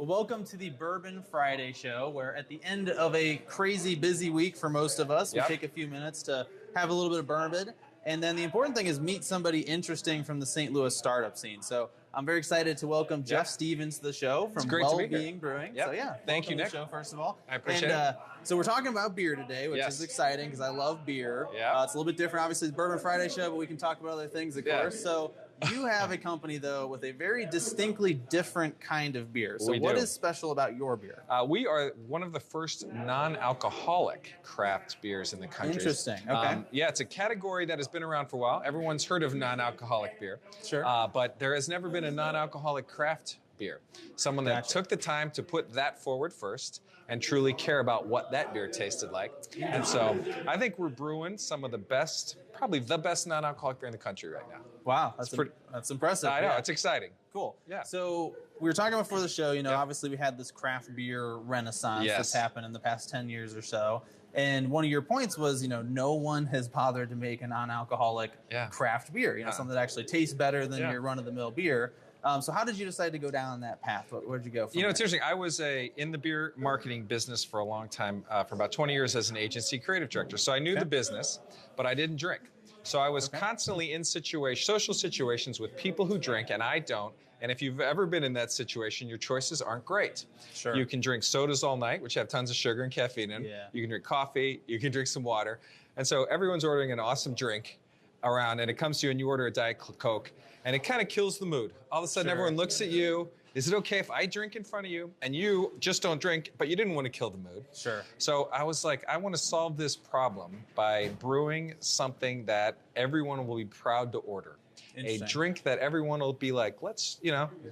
Well, welcome to the Bourbon Friday show, where at the end of a crazy busy week for most of us, we take a few minutes to have a little bit of bourbon. And then the important thing is meet somebody interesting from the St. Louis startup scene. So I'm very excited to welcome Jeff Stevens to the show from WellBeing Brewing. Yep. So yeah, thank you, Nick. To the show, first of all. I appreciate it. So we're talking about beer today, which is exciting because I love beer. Yeah. It's a little bit different, obviously, the Bourbon Friday show, but we can talk about other things, of course. So you have a company, though, with a very distinctly different kind of beer. So what is special about your beer? We are one of the first non-alcoholic craft beers in the country. Interesting. Okay. It's a category that has been around for a while. Everyone's heard of non-alcoholic beer. Sure. But there has never been a non-alcoholic craft beer. Someone that took the time to put that forward first and truly care about what that beer tasted like. And so I think we're brewing some of the best, probably the best non-alcoholic beer in the country right now. Wow, that's impressive. I know, it's exciting. Cool. Yeah. So we were talking before the show, obviously we had this craft beer renaissance that's happened in the past 10 years or so. And one of your points was, no one has bothered to make a non-alcoholic craft beer, something that actually tastes better than your run-of-the-mill beer. So how did you decide to go down that path? Where did you go from it's interesting. I was in the beer marketing business for a long time, for about 20 years as an agency creative director. So I knew the business, but I didn't drink. So I was constantly in social situations with people who drink and I don't. And if you've ever been in that situation, your choices aren't great. Sure. You can drink sodas all night, which have tons of sugar and caffeine in. Yeah. You can drink coffee. You can drink some water. And so everyone's ordering an awesome drink around, and it comes to you and you order a Diet Coke, and it kind of kills the mood. All of a sudden, everyone looks at you. Is it okay if I drink in front of you? And you just don't drink, but you didn't want to kill the mood. Sure. So I was like, I want to solve this problem by brewing something that everyone will be proud to order. A drink that everyone will be like,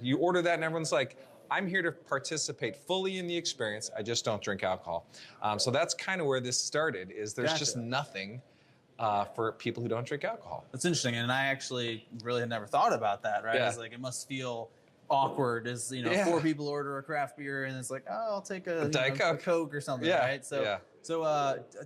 you order that and everyone's like, I'm here to participate fully in the experience. I just don't drink alcohol. So that's kind of where this started, is there's just nothing for people who don't drink alcohol. That's interesting, and I actually really had never thought about that, right? Yeah. It's like, it must feel awkward as, four people order a craft beer, and it's like, I'll take a Coke or something, right? So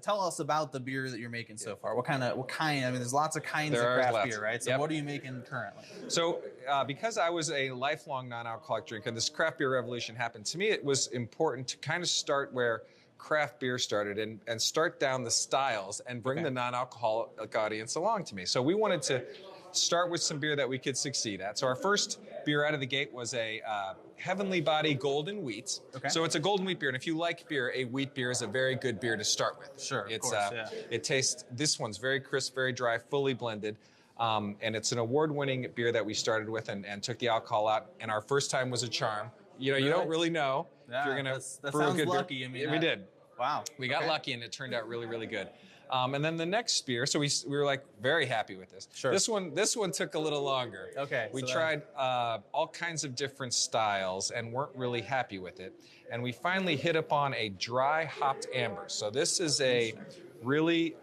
tell us about the beer that you're making so far. What kind? I mean, there's lots of kinds of craft beer, right? So what are you making currently? So because I was a lifelong non-alcoholic drinker, and this craft beer revolution happened, to me it was important to kind of start where craft beer started and start down the styles and bring the non-alcoholic audience along to me. So we wanted to start with some beer that we could succeed at. So our first beer out of the gate was a Heavenly Body Golden Wheat. Okay. So it's a golden wheat beer, and if you like beer, a wheat beer is a very good beer to start with. Sure, it's, of course, It tastes, this one's very crisp, very dry, fully blended. And it's an award-winning beer that we started with and took the alcohol out, and our first time was a charm. You don't really know if you're going to brew a good lucky. beer. I mean, we did. Wow. We got lucky, and it turned out really, really good. And then the next beer, so we were like very happy with this. Sure. This one took a little longer. Okay. We tried all kinds of different styles and weren't really happy with it. And we finally hit upon a dry hopped amber. So this is a really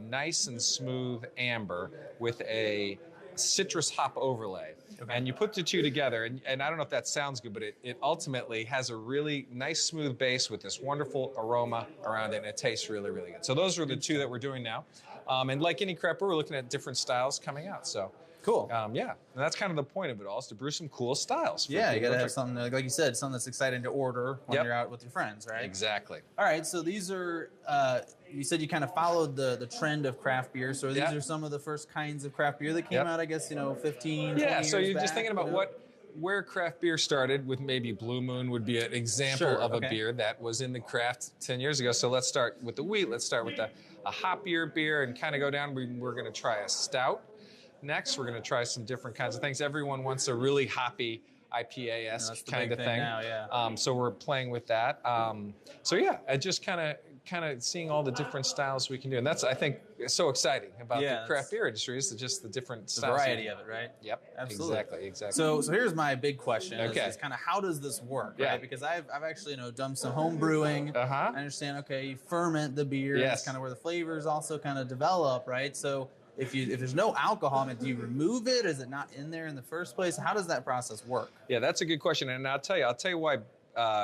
nice and smooth amber with a citrus hop overlay. Okay. And you put the two together, and I don't know if that sounds good, but it ultimately has a really nice, smooth base with this wonderful aroma around it, and it tastes really, really good. So those are the two that we're doing now. And like any craft beer, we're looking at different styles coming out. So cool. And that's kind of the point of it all, is to brew some cool styles. You got to have something, like you said, something that's exciting to order when you're out with your friends, right? Exactly. All right, so these are, you said you kind of followed the trend of craft beer. So these are some of the first kinds of craft beer that came out, I guess, 15, 20 years so you're back, just thinking about where craft beer started, with maybe Blue Moon would be an example of a beer that was in the craft 10 years ago. So let's start with the wheat. Let's start with a hoppier beer and kind of go down. We're going to try a stout. Next, we're going to try some different kinds of things. Everyone wants a really hoppy IPA-esque kind of thing. Now, so we're playing with that. Just kind of seeing all the different styles we can do. And that's, I think, so exciting about the craft beer industry, is just the different styles. The variety of it, right? Yep, absolutely. Exactly. So here's my big question. Is kind of, how does this work, right? Because I've actually done some home brewing. I understand, you ferment the beer. That's kind of where the flavors also kind of develop, right? So if there's no alcohol, do you remove it? Is it not in there in the first place? How does that process work? Yeah, that's a good question. And I'll tell you why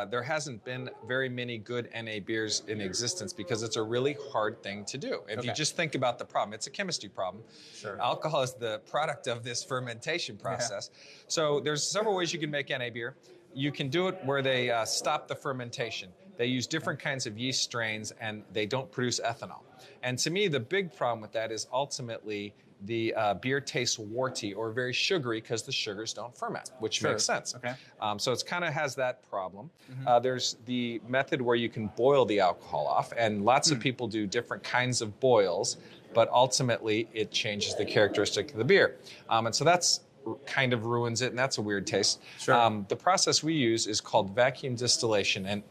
there hasn't been very many good NA beers in existence, because it's a really hard thing to do. If you just think about the problem, it's a chemistry problem. Sure. Alcohol is the product of this fermentation process. So there's several ways you can make NA beer. you can do it where they stop the fermentation. They use different kinds of yeast strains, and they don't produce ethanol. And to me, the big problem with that is ultimately the beer tastes warty or very sugary because the sugars don't ferment, which makes sense. Okay. So it's kind of has that problem. There's the method where you can boil the alcohol off, and lots of people do different kinds of boils, but ultimately it changes the characteristic of the beer. And so that's kind of ruins it, and that's a weird taste. Sure. The process we use is called vacuum distillation, and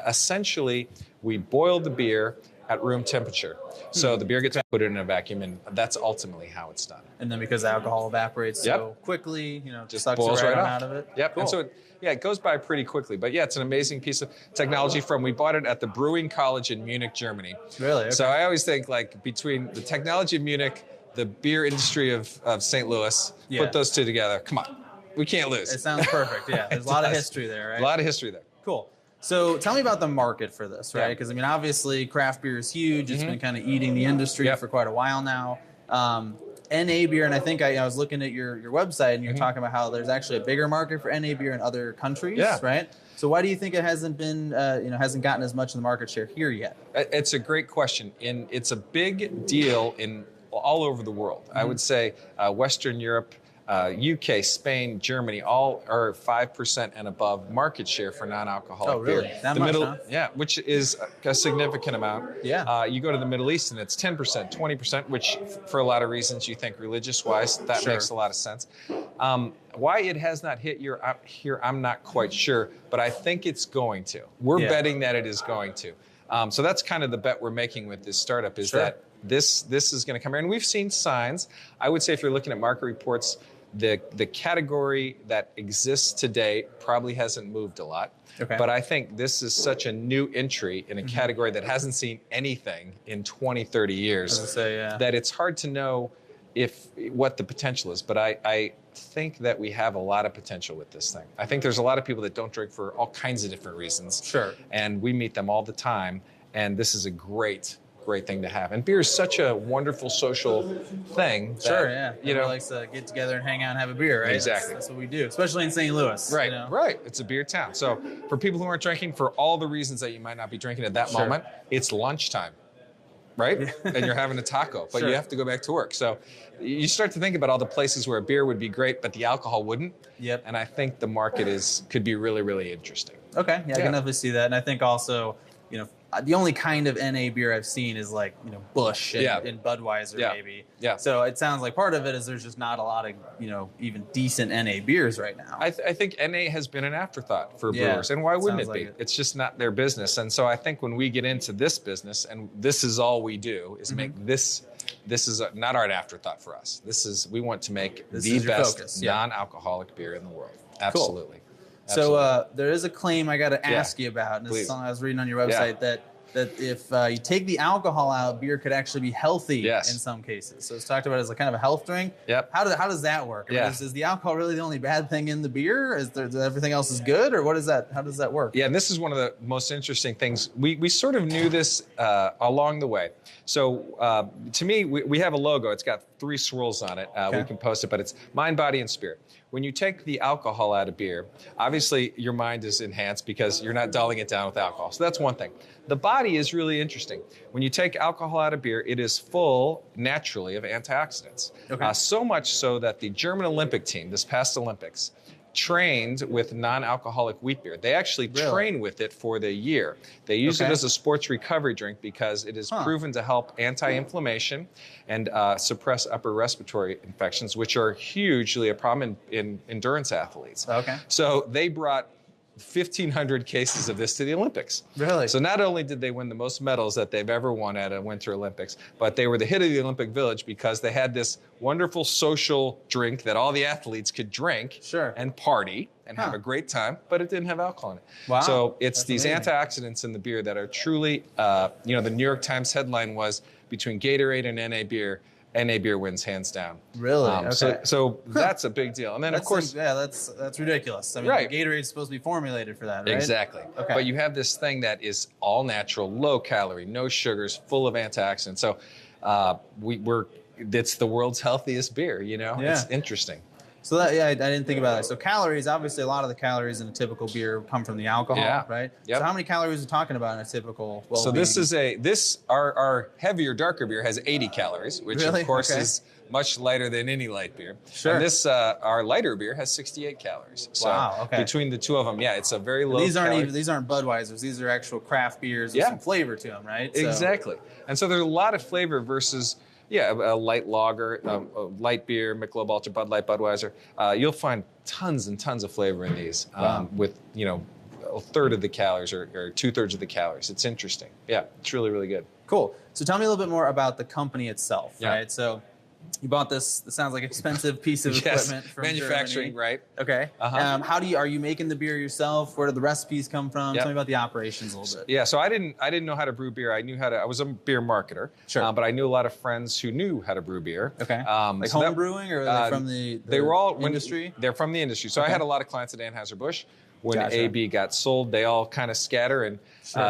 essentially we boil the beer at room temperature. So the beer gets put in a vacuum, and that's ultimately how it's done. And then because alcohol evaporates so quickly, just sucks boils right right out of it. Yep. Cool. And so it goes by pretty quickly. But yeah, it's an amazing piece of technology we bought it at the Brewing College in Munich, Germany. Really? Okay. So I always think like between the technology of Munich, the beer industry of St. Louis, put those two together. Come on. We can't lose. It sounds perfect. Yeah. There's a lot of history there, right? A lot of history there. Cool. So tell me about the market for this, right? Because, obviously craft beer is huge. It's been kind of eating the industry for quite a while now. NA beer, and I think I was looking at your website, and you're talking about how there's actually a bigger market for NA beer in other countries, right? So why do you think it hasn't been, hasn't gotten as much of the market share here yet? It's a great question. It's a big deal in all over the world. I would say Western Europe, UK, Spain, Germany, all are 5% and above market share for non-alcoholic beer. Oh, really? Beer. That much, huh? Yeah, which is a significant amount. Yeah. You go to the Middle East and it's 10%, 20%, which for a lot of reasons you think religious-wise, that makes a lot of sense. Why it has not hit here, I'm not quite sure, but I think it's going to. We're betting that it is going to. So that's kind of the bet we're making with this startup is that this is going to come here. And we've seen signs. I would say if you're looking at market reports, the category that exists today probably hasn't moved a lot. Okay. But I think this is such a new entry in a category that hasn't seen anything in 20, 30 years that it's hard to know what the potential is. But I think that we have a lot of potential with this thing. I think there's a lot of people that don't drink for all kinds of different reasons. Sure. And we meet them all the time. And this is a great thing to have. And beer is such a wonderful social thing. Everyone likes to get together and hang out and have a beer, right? Exactly. That's what we do, especially in St. Louis. Right, right. It's a beer town. So for people who aren't drinking, for all the reasons that you might not be drinking at that moment, it's lunchtime, right? And you're having a taco, but you have to go back to work. So you start to think about all the places where a beer would be great, but the alcohol wouldn't. Yep. And I think the market could be really, really interesting. Okay, I can definitely see that. And I think also, the only kind of NA beer I've seen is like, Busch and Budweiser maybe. Yeah. So it sounds like part of it is there's just not a lot of, even decent NA beers right now. I think NA has been an afterthought for brewers. And why wouldn't it be? It's just not their business. And so I think when we get into this business, and this is all we do, is make this is not our afterthought for us. We want to make the best non-alcoholic beer in the world. Absolutely. Cool. So there is a claim I got to ask you about, and this is something I was reading on your website, that if you take the alcohol out, beer could actually be healthy in some cases. So it's talked about as a kind of a health drink. Yep. How does that work? Is the alcohol really the only bad thing in the beer? Is everything else is good, or what is that? How does that work? Yeah, and this is one of the most interesting things. We sort of knew this along the way. So to me, we have a logo. It's got 3 swirls on it. We can post it, but it's mind, body, and spirit. When you take the alcohol out of beer, obviously your mind is enhanced because you're not dulling it down with alcohol. So that's one thing. The body is really interesting. When you take alcohol out of beer, it is full naturally of antioxidants. Okay. So much so that the German Olympic team, this past Olympics, trained with non-alcoholic wheat beer. They actually train with it for the year. They use it as a sports recovery drink because it is proven to help anti-inflammation and suppress upper respiratory infections, which are hugely a problem in endurance athletes. Okay. So they brought 1,500 cases of this to the Olympics. Really? So not only did they win the most medals that they've ever won at a Winter Olympics, but they were the hit of the Olympic Village because they had this wonderful social drink that all the athletes could drink and party and have a great time, but it didn't have alcohol in it. Wow. So it's these antioxidants in the beer that are truly, the New York Times headline was, between Gatorade and NA beer wins hands down. Really? Okay. So that's a big deal. And then of course, that's ridiculous. I mean, Gatorade is supposed to be formulated for that, right? Exactly. Okay. But you have this thing that is all natural, low calorie, no sugars, full of antioxidants. So it's the world's healthiest beer. It's interesting. So that, yeah, I didn't think about that. So calories, obviously a lot of the calories in a typical beer come from the alcohol, right? Yep. So how many calories are we talking about in a typical WellBeing? So our heavier, darker beer has 80 calories, which of course is much lighter than any light beer. Sure. And this, our lighter beer has 68 calories. So wow, okay. Between the two of them, it's a very low these aren't Budweisers. These are actual craft beers with some flavor to them, right? Exactly. And so there's a lot of flavor versus a light lager, a light beer, Michelob Ultra, Bud Light, Budweiser. You'll find tons and tons of flavor in these with, a third of the calories or 2/3 of the calories. It's interesting. Yeah, it's really, really good. Cool. So tell me a little bit more about the company itself, right? So you bought this sounds like expensive piece of equipment from manufacturing, Germany. right? Okay. Are you making the beer yourself? Where do the recipes come from? Tell me about the operations a little bit. Yeah, so I didn't know how to brew beer. I was a beer marketer, but I knew a lot of friends who knew how to brew beer. Okay. Like home brewing, or are they from the they were all industry? They're from the industry. So I had a lot of clients at Anheuser-Busch. When AB got sold, they all kind of scatter, and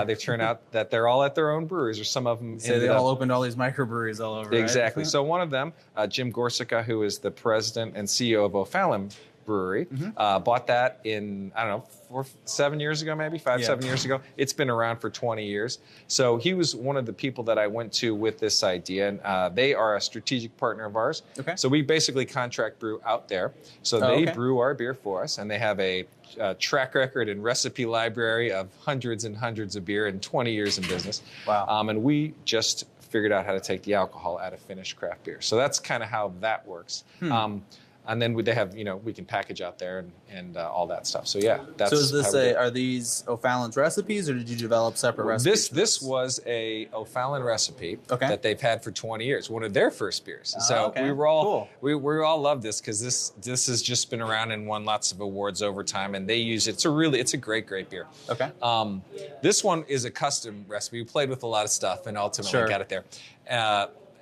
they turn out that they're all at their own breweries, or some of them. So they all opened all these microbreweries all over. Exactly. Right? So one of them, Jim Gorsica, who is the president and CEO of O'Fallon Brewery, bought that in, I don't know, 7 years ago, maybe 7 years ago. It's been around for 20 years. So he was one of the people that I went to with this idea, and they are a strategic partner of ours. Okay. So we basically contract brew out there. So they brew our beer for us, and they have a track record and recipe library of hundreds and hundreds of beer and 20 years in business. Wow. And we just figured out how to take the alcohol out of finished craft beer. So that's kind of how that works. And then they have, we can package out there and all that stuff. So that's. So is this are these O'Fallon's recipes, or did you develop separate recipes? This was a O'Fallon recipe that they've had for 20 years. One of their first beers. So we were all we all love this because this has just been around and won lots of awards over time, and they use it. It's a great great beer. Okay. This one is a custom recipe. We played with a lot of stuff and ultimately got it there.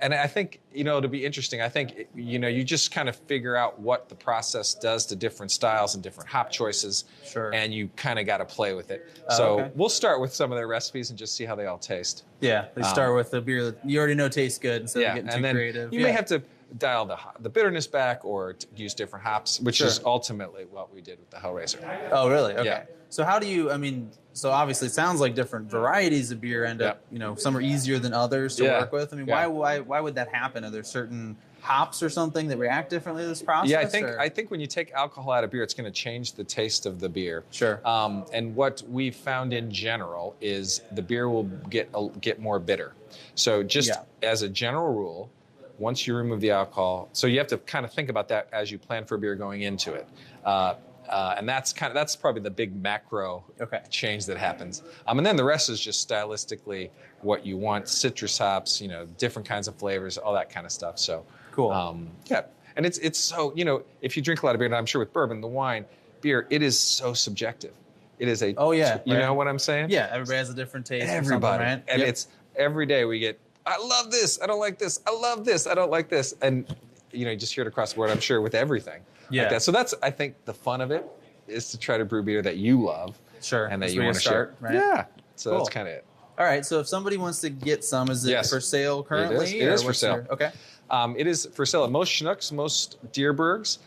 And I think, to be interesting, I think, you just kind of figure out what the process does to different styles and different hop choices. Sure. And you kind of got to play with it. So we'll start with some of their recipes and just see how they all taste. Yeah, they start with the beer that you already know tastes good instead of getting too creative. You may have to dial the bitterness back or use different hops, which is ultimately what we did with the Hellraiser. Oh, really? Okay. Yeah. So how do you, so obviously it sounds like different varieties of beer end up, some are easier than others to work with. I mean, why would that happen? Are there certain hops or something that react differently to this process? Yeah, I think when you take alcohol out of beer, it's going to change the taste of the beer. Sure. And what we've found in general is the beer will get more bitter. So just as a general rule, once you remove the alcohol, so you have to kind of think about that as you plan for beer going into it. And that's probably the big macro change that happens. And then the rest is just stylistically what you want: citrus hops, different kinds of flavors, all that kind of stuff. So cool. And it's so if you drink a lot of beer, and I'm sure with bourbon, the wine, beer, it is so subjective. It is a you know what I'm saying? Yeah, everybody has a different taste. Everybody, right? And it's every day we get. I love this. I don't like this. I love this. I don't like this. And you just hear it across the board, I'm sure, with everything. Yeah. Like that. So that's, I think, the fun of it is to try to brew beer that you love. Sure. And that you want to share. Right? Yeah. So that's kind of it. All right. So if somebody wants to get some, is it for sale currently? It is for sale. Okay. It is for sale at most Schnucks, most Deerbergs,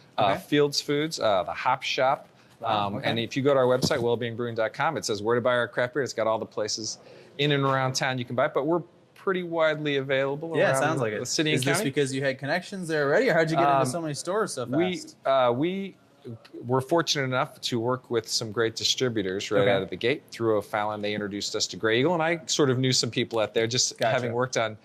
Fields Foods, the Hop Shop. And if you go to our website, wellbeingbrewing.com, it says where to buy our craft beer. It's got all the places in and around town you can buy it. But we're pretty widely available around it sounds like the city and county. Is this because you had connections there already, or how'd you get into so many stores so fast? We were fortunate enough to work with some great distributors right out of the gate. Through O'Fallon, they introduced us to Grey Eagle, and I sort of knew some people out there, just having worked on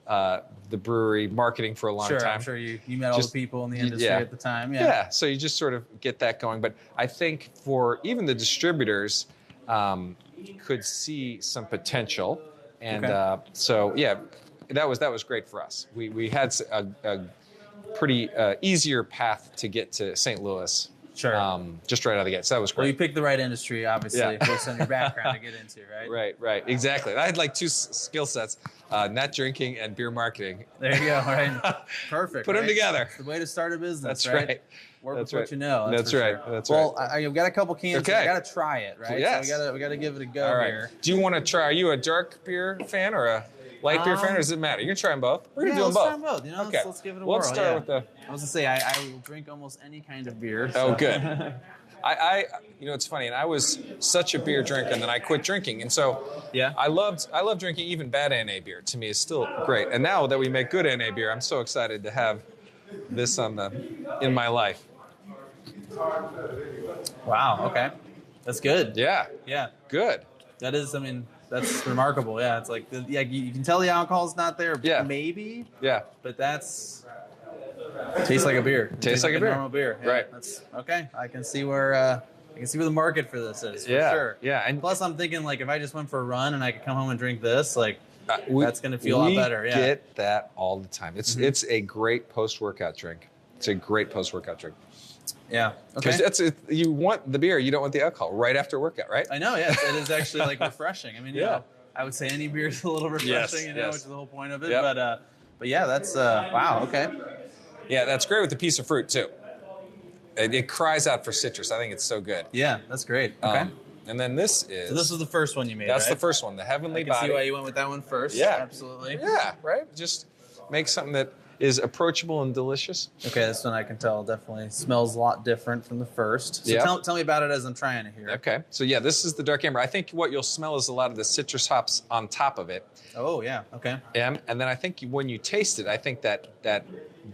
the brewery marketing for a long time. I'm sure you met all the people in the industry at the time. Yeah, so you just sort of get that going. But I think for even the distributors could see some potential. And that was great for us. We had a pretty easier path to get to St. Louis. Sure. Just right out of the gate. So that was great. Well, you picked the right industry, obviously, based on your background to get into, right? Right. Exactly. I had like two skill sets: net drinking and beer marketing. There you go. Right. Perfect. Put them together. It's the way to start a business. That's right. Work with what you know. That's right. Well, I've got a couple cans. I got to try it, right? Yes. So we got to give it a go all right. here. Do you want to try? Are you a dark beer fan or a? Light beer fan, or does it matter? You can try them both. We're gonna do them both. Let's try them both. You know, okay. let's give it a whirl. Let's start with the. I was gonna say I will drink almost any kind of beer. So. Oh, good. You know, it's funny, and I was such a beer drinker, and then I quit drinking, and so I love drinking even bad NA beer. To me, it's still great. And now that we make good NA beer, I'm so excited to have this in my life. Wow. Okay, that's good. Yeah. Yeah. Good. That is. I mean, that's remarkable. Yeah. It's like you can tell the alcohol's not there. Yeah. Maybe. Yeah. But that's. Tastes like a beer. Tastes like a beer. Normal beer. Yeah, right. That's okay. I can see where the market for this is. For sure. Yeah. And plus, I'm thinking like if I just went for a run and I could come home and drink this, like that's gonna feel a lot better. Yeah. We get that all the time. It's a great post-workout drink. It's a great post-workout drink. Yeah. Okay. Because you want the beer, you don't want the alcohol right after workout, right? I know. Yeah. It is actually like refreshing. I mean, you know, I would say any beer is a little refreshing, which is the whole point of it. Yep. But yeah, that's wow. Okay. Yeah, that's great with a piece of fruit too. It cries out for citrus. I think it's so good. Yeah, that's great. Okay. And then this is. So this was the first one you made. That's right? the first one, the Heavenly Body. I can see why you went with that one first. Yeah, absolutely. Yeah, right. Just make something that is approachable and delicious. Okay, this one I can tell definitely smells a lot different from the first. So tell me about it as I'm trying it here. Okay, so yeah, this is the dark amber. I think what you'll smell is a lot of the citrus hops on top of it. Oh yeah, okay. And then I think when you taste it, I think that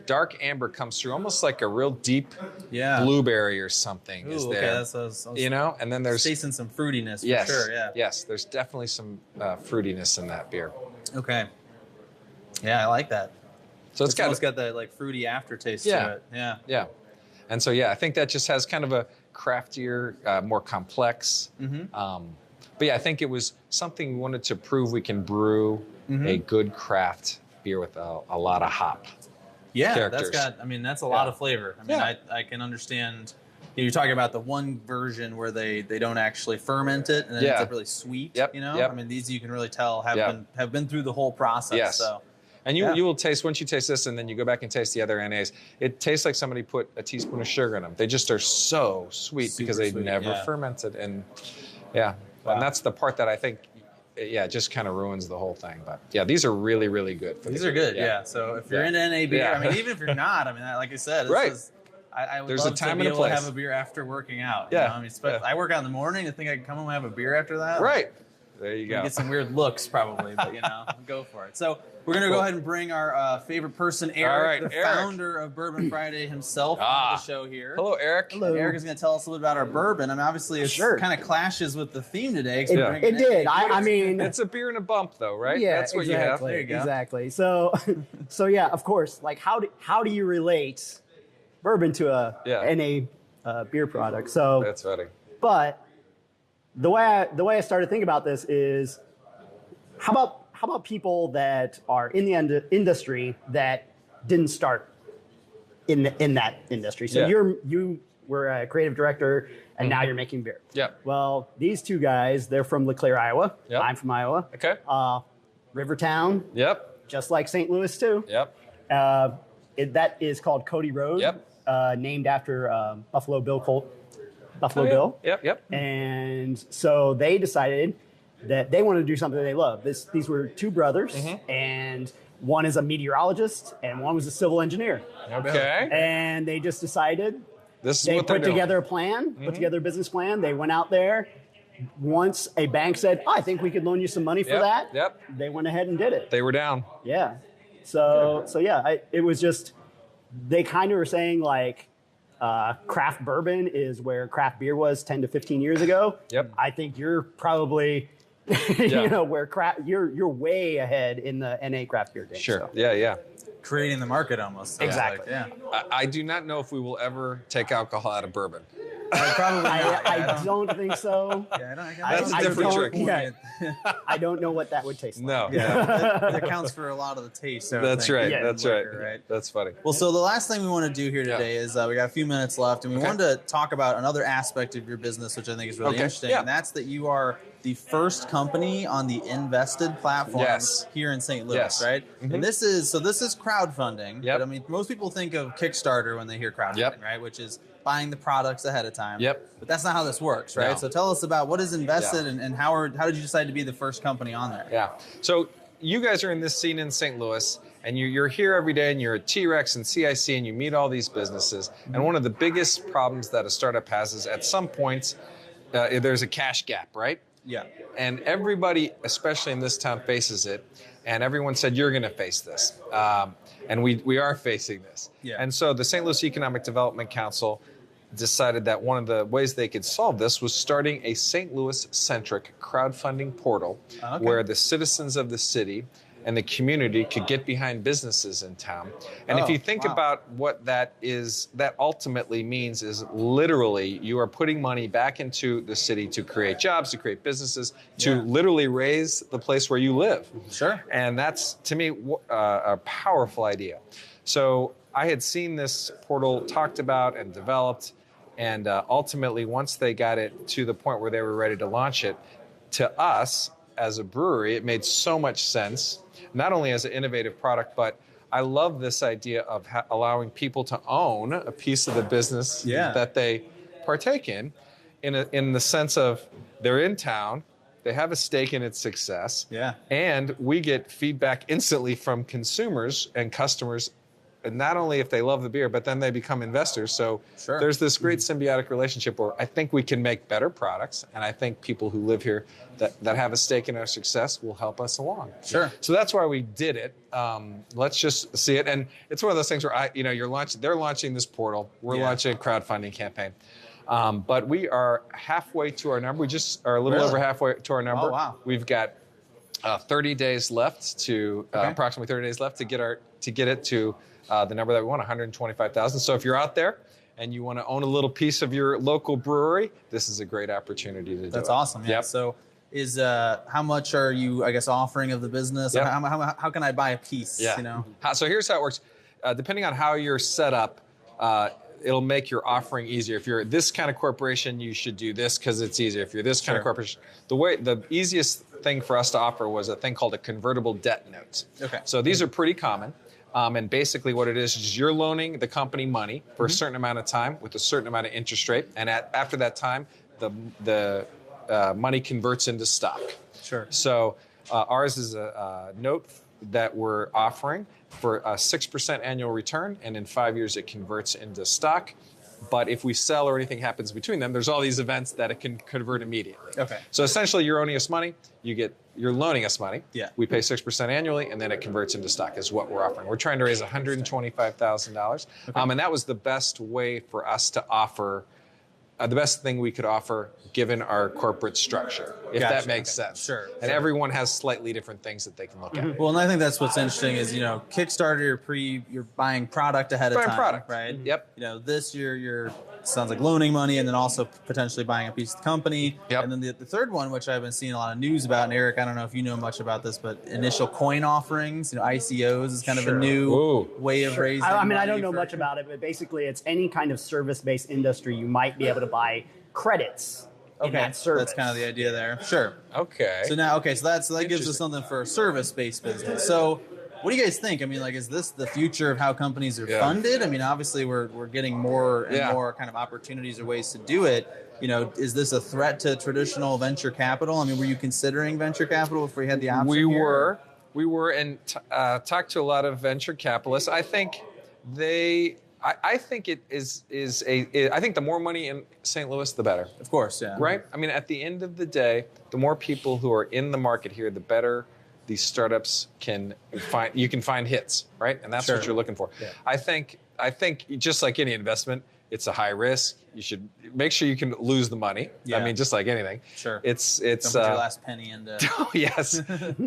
dark amber comes through almost like a real deep blueberry or something. Ooh, is there? Okay, that's you know, and then there's tasting some fruitiness. For yes, sure. Yeah. Yes, there's definitely some fruitiness in that beer. Okay. Yeah, I like that. So it's got that like fruity aftertaste to it. Yeah. Yeah. And so I think that just has kind of a craftier, more complex. Mm-hmm. But yeah, I think it was something we wanted to prove we can brew a good craft beer with a lot of hop. Yeah, characters. That's a lot of flavor. I mean, I can understand. You're talking about the one version where they don't actually ferment it and it ends up really sweet. Yep. You know, Yep. I mean, these you can really tell have been through the whole process. Yes. So. And you will taste, once you taste this and then you go back and taste the other NAs, it tastes like somebody put a teaspoon of sugar in them. They just are so sweet because they never fermented. And and that's the part that I think, just kind of ruins the whole thing. But yeah, these are really, really good. These are good, So if you're into NA beer, I mean, even if you're not, I mean, like I said, I would love to be able to have a beer after working out. Yeah. You know? I mean, I work out in the morning. I think I can come home and have a beer after that. Right. There you go. Get some weird looks probably, but go for it. So we're going to go ahead and bring our favorite person, Eric, the founder of Bourbon Friday himself, on the show here. Hello, Eric. Hello. Eric is going to tell us a little bit about our bourbon. I mean, obviously, it kind of clashes with the theme today. It did. I mean, it's a beer and a bump, though, right? Yeah, that's what you have. There you go. Exactly. So yeah, of course. Like, how do you relate bourbon to a NA beer product? So that's funny. But the way I started thinking about this is, how about people that are in the industry that didn't start in that industry? So you were a creative director and now you're making beer. Yep. Well, these two guys, they're from LeClaire, Iowa. Yep. I'm from Iowa. Okay. Rivertown. Yep. Just like St. Louis too. Yep. That is called Cody Road. Yep. Named after Buffalo Bill. Bill. Yep. And so they decided that they wanted to do something they love. These were two brothers, and one is a meteorologist and one was a civil engineer. Okay. And they just decided they put together a plan, put together a business plan. They went out there. Once a bank said, I think we could loan you some money for that. Yep. They went ahead and did it. They were down. Yeah. So it was just, they kind of were saying like, craft bourbon is where craft beer was 10 to 15 years ago. Yep. I think you're probably, where you're way ahead in the NA craft beer game. Sure. So. Yeah. Creating the market almost. Exactly. I do not know if we will ever take alcohol out of bourbon. I don't think so. That's a different trick. Yeah, I don't know what that would taste like. No. Yeah, that accounts for a lot of the taste. That's right. Yeah. That's liquor, right. That's funny. Well, so the last thing we want to do here today is we got a few minutes left, and we wanted to talk about another aspect of your business, which I think is really interesting, and that's that you are the first company on the invested platform here in St. Louis, right? Mm-hmm. And this is crowdfunding. But I mean, most people think of Kickstarter when they hear crowdfunding, right? Which is buying the products ahead of time. But that's not how this works, right? No. So tell us about what is invested and how did you decide to be the first company on there? Yeah. So you guys are in this scene in St. Louis, and you're here every day, and you're at T-Rex and CIC, and you meet all these businesses. And one of the biggest problems that a startup has is at some points, there's a cash gap, right? Yeah. And everybody, especially in this town, faces it. And everyone said, you're going to face this. And we are facing this. Yeah. And so the St. Louis Economic Development Council decided that one of the ways they could solve this was starting a St. Louis-centric crowdfunding portal where the citizens of the city and the community could get behind businesses in town. And if you think about what that is, that ultimately means is literally you are putting money back into the city to create jobs, to create businesses, to literally raise the place where you live. Sure. And that's, to me, a powerful idea. So I had seen this portal talked about and developed, and ultimately, once they got it to the point where they were ready to launch it, to us as a brewery, it made so much sense, not only as an innovative product, but I love this idea of allowing people to own a piece of the business that they partake in the sense of they're in town, they have a stake in its success, and we get feedback instantly from consumers and customers, and not only if they love the beer, but then they become investors. So there's this great symbiotic relationship where I think we can make better products, and I think people who live here that have a stake in our success will help us along. Sure. So that's why we did it. Let's just see it. And it's one of those things where they're launching this portal. We're launching a crowdfunding campaign. But we are halfway to our number. We just are a little over halfway to our number. Oh, wow. We've got 30 days left approximately 30 days left to get it to the number that we want, 125,000. So if you're out there and you want to own a little piece of your local brewery, this is a great opportunity to do it. That's awesome. Yeah. Yep. So how much are you, I guess, offering of the business? Yep. How can I buy a piece? Yeah. You know? So here's how it works. Depending on how you're set up, it'll make your offering easier. If you're this kind of corporation, you should do this because it's easier. If you're this kind of corporation, the easiest thing for us to offer was a thing called a convertible debt note. Okay. So these are pretty common. And basically what it is you're loaning the company money for a certain amount of time with a certain amount of interest rate. And after that time, the money converts into stock. Sure. So ours is a note that we're offering for a 6% annual return. And in 5 years, it converts into stock. But if we sell or anything happens between them, there's all these events that it can convert immediately. Okay. So essentially, you're owning us money. You're loaning us money. Yeah. We pay 6% annually, and then it converts into stock. Is what we're offering. We're trying to raise $125,000, and that was the best way for us to offer. The best thing we could offer given our corporate structure, if that makes sense. Sure. And everyone has slightly different things that they can look at. Well, and I think that's what's interesting is, Kickstarter, you're buying product ahead of time. Product. Right? Yep. This you're sounds like loaning money and then also potentially buying a piece of the company. Yep. And then the third one, which I've been seeing a lot of news about, and Eric, I don't know if you know much about this, but initial coin offerings, ICOs is kind of a new way of raising money. I don't know much about it, but basically it's any kind of service-based industry you might be able to buy credits in that service. That's kind of the idea there. Sure. Okay. So that gives us something for a service-based business. So what do you guys think? Is this the future of how companies are funded? Obviously we're getting more and more kind of opportunities or ways to do it. Is this a threat to traditional venture capital? Were you considering venture capital if we had the option? We were, and talked to a lot of venture capitalists. I think I think it is I think the more money in St. Louis, the better. Of course, yeah. Right? At the end of the day, the more people who are in the market here, the better these startups can find. You can find hits, right? And that's what you're looking for. Yeah. I think just like any investment, it's a high risk. You should make sure you can lose the money. Yeah. Just like anything. Sure. It's don't put your last penny into. Oh, yes.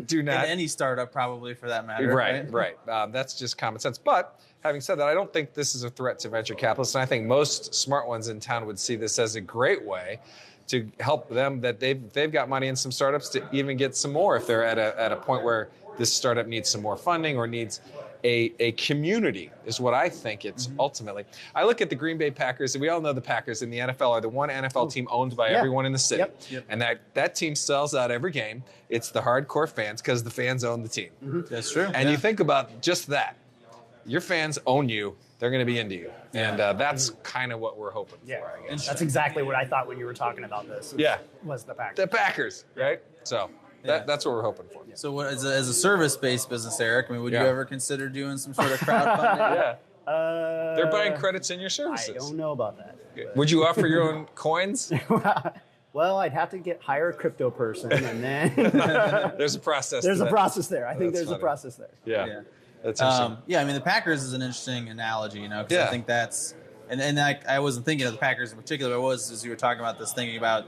Do not. In any startup, probably for that matter. Right. That's just common sense. But having said that, I don't think this is a threat to venture capitalists, and I think most smart ones in town would see this as a great way to help them that they've got money in some startups to even get some more if they're at a point where this startup needs some more funding or needs a community is what I think it's ultimately. I look at the Green Bay Packers, and we all know the Packers in the NFL are the one NFL team owned by everyone in the city. Yep. And that team sells out every game. It's the hardcore fans because the fans own the team. That's true. And you think about just that. Your fans own you. They're going to be into you. And that's kind of what we're hoping for, I guess. That's exactly what I thought when you were talking about this. Yeah. Was the Packers. The Packers, right? So. That's what we're hoping for. So, what as a service-based business, Eric? I mean, would you ever consider doing some sort of crowdfunding? They're buying credits in your services. I don't know about that. Would you offer your own coins? Well, I'd have to hire a crypto person, and then there's a process. There's a process there. I think there's a process there. Yeah. That's interesting. I mean, the Packers is an interesting analogy, because I think that's, and I wasn't thinking of the Packers in particular, but as you were talking about this, thinking about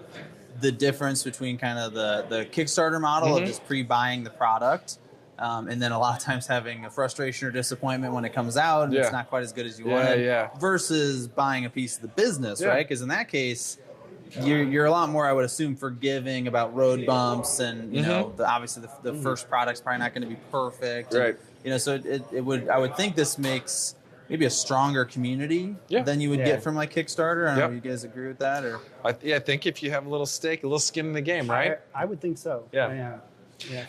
the difference between kind of the Kickstarter model of just pre-buying the product, and then a lot of times having a frustration or disappointment when it comes out and it's not quite as good as you wanted, versus buying a piece of the business, right? Because in that case, you're a lot more, I would assume, forgiving about road bumps, and obviously the first product's probably not going to be perfect, right? And, so I would think this makes maybe a stronger community than you would get from like Kickstarter. I don't know if you guys agree with that, or I think if you have a little stake, a little skin in the game, right? I would think so. Yeah,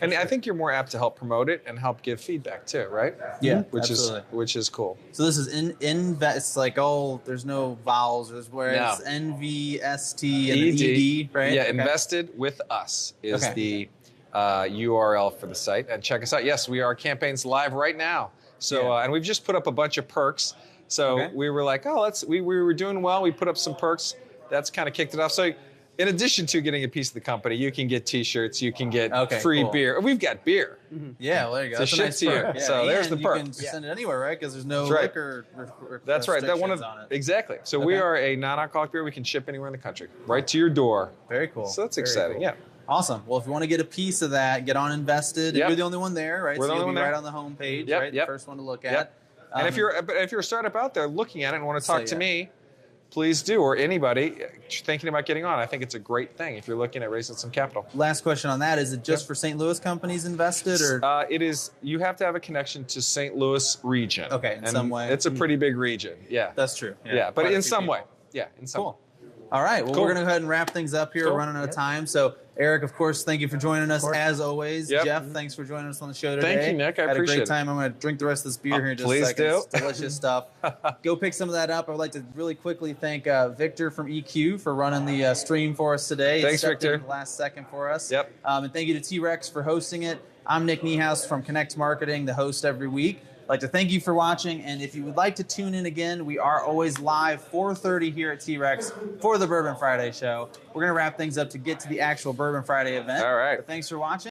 and I think you're more apt to help promote it and help give feedback too, right? Yeah, which is cool. So this is it's like there's no vowels, there's it's NVST and ED, right? Yeah, invested with us is the URL for the site, and check us out. Yes, we are campaigns live right now. So and we've just put up a bunch of perks. So we were like, we were doing well. We put up some perks. That's kind of kicked it off. So in addition to getting a piece of the company, you can get T-shirts, you can get free beer. We've got beer. Yeah, well, there you go. That's a nice perk. Yeah. So there's the perk. You can send it anywhere, right? Because there's no liquor That's right. That one on it. Exactly. So we are a non-alcoholic beer. We can ship anywhere in the country, right to your door. Very cool. So that's exciting. Cool. Yeah. Awesome. Well, if you want to get a piece of that, get on Invested. You're the only one there, right? We're the only one there. Right on the homepage, right? The first one to look at. And if you're a startup out there looking at it and want to talk to me, please do, or anybody thinking about getting on. I think it's a great thing if you're looking at raising some capital. Last question on that. Is it just for St. Louis companies invested? Or it is. You have to have a connection to St. Louis region. Okay, in some way. It's a pretty big region. Yeah. That's true. Yeah, but in some way. Yeah, in some way. All right. Well, we're going to go ahead and wrap things up here. We're running out of time. So, Eric, of course, thank you for joining us as always. Jeff, thanks for joining us on the show today. Thank you, Nick. I appreciate it. Had a great time. I'm going to drink the rest of this beer here in just a second. It's delicious stuff. Go pick some of that up. I would like to really quickly thank Victor from EQ for running the stream for us today. Thanks, Victor. The last second for us. Yep. And thank you to T-Rex for hosting it. I'm Nick Niehaus from Connect Marketing, the host every week. I'd like to thank you for watching, and if you would like to tune in again, we are always live 4:30 here at T-Rex for the Bourbon Friday show. We're going to wrap things up to get to the actual Bourbon Friday event. All right. But thanks for watching.